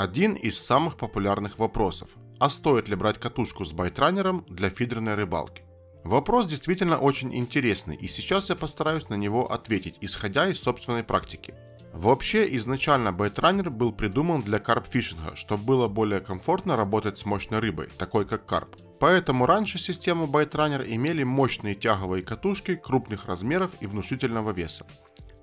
Один из самых популярных вопросов. А стоит ли брать катушку с байтранером для фидерной рыбалки? Вопрос действительно очень интересный, и сейчас я постараюсь на него ответить, исходя из собственной практики. Вообще, изначально байтранер был придуман для карпфишинга, чтобы было более комфортно работать с мощной рыбой, такой как карп. Поэтому раньше систему байтранер имели мощные тяговые катушки крупных размеров и внушительного веса.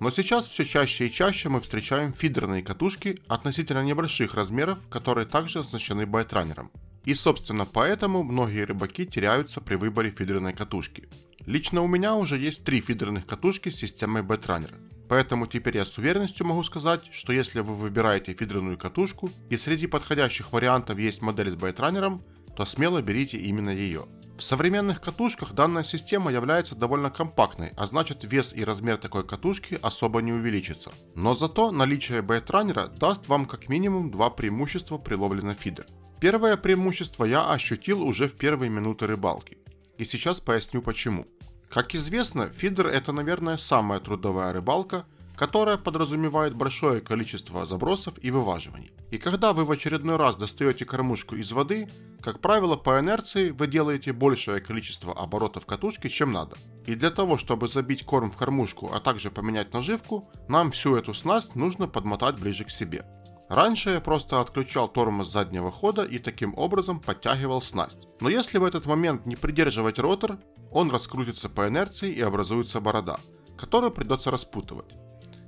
Но сейчас все чаще и чаще мы встречаем фидерные катушки относительно небольших размеров, которые также оснащены байтранером. И собственно поэтому многие рыбаки теряются при выборе фидерной катушки. Лично у меня уже есть 3 фидерных катушки с системой байтранера. Поэтому теперь я с уверенностью могу сказать, что если вы выбираете фидерную катушку и среди подходящих вариантов есть модель с байтранером, то смело берите именно ее. В современных катушках данная система является довольно компактной, а значит вес и размер такой катушки особо не увеличится. Но зато наличие байтранера даст вам как минимум 2 преимущества при ловле на фидер. Первое преимущество я ощутил уже в первые минуты рыбалки. И сейчас поясню почему. Как известно, фидер это, наверное, самая трудовая рыбалка, которая подразумевает большое количество забросов и вываживаний. И когда вы в очередной раз достаете кормушку из воды, как правило, по инерции вы делаете большее количество оборотов катушки, чем надо. И для того, чтобы забить корм в кормушку, а также поменять наживку, нам всю эту снасть нужно подмотать ближе к себе. Раньше я просто отключал тормоз заднего хода и таким образом подтягивал снасть. Но если в этот момент не придерживать ротор, он раскрутится по инерции и образуется борода, которую придется распутывать.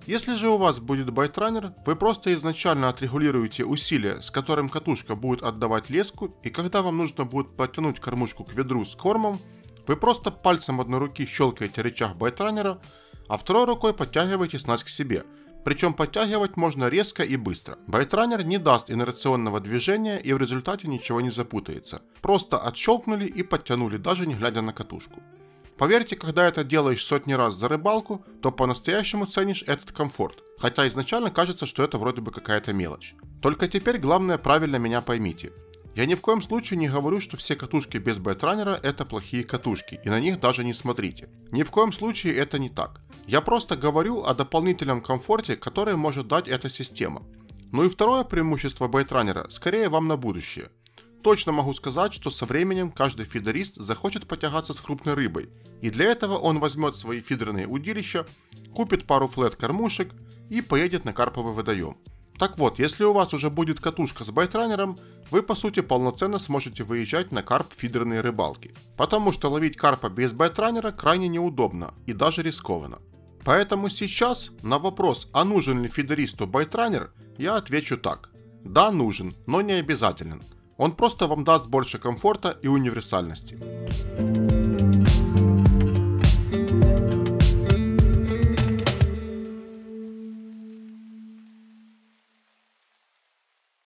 Если же у вас будет байтранер, вы просто изначально отрегулируете усилие, с которым катушка будет отдавать леску, и когда вам нужно будет подтянуть кормушку к ведру с кормом, вы просто пальцем одной руки щелкаете рычаг байтранера, а второй рукой подтягиваете снасть к себе. Причем подтягивать можно резко и быстро. Байтранер не даст инерционного движения и в результате ничего не запутается. Просто отщелкнули и подтянули, даже не глядя на катушку. Поверьте, когда это делаешь сотни раз за рыбалку, то по-настоящему ценишь этот комфорт. Хотя изначально кажется, что это вроде бы какая-то мелочь. Только теперь главное правильно меня поймите. Я ни в коем случае не говорю, что все катушки без байтранера это плохие катушки, и на них даже не смотрите. Ни в коем случае это не так. Я просто говорю о дополнительном комфорте, который может дать эта система. Ну и второе преимущество байтранера скорее вам на будущее. Точно могу сказать, что со временем каждый фидерист захочет потягаться с крупной рыбой, и для этого он возьмет свои фидерные удилища, купит пару флет-кормушек и поедет на карповый водоем. Так вот, если у вас уже будет катушка с байтранером, вы по сути полноценно сможете выезжать на карп-фидерные рыбалки, потому что ловить карпа без байтранера крайне неудобно и даже рискованно. Поэтому сейчас на вопрос, а нужен ли фидеристу байтранер, я отвечу так. Да, нужен, но не обязателен. Он просто вам даст больше комфорта и универсальности.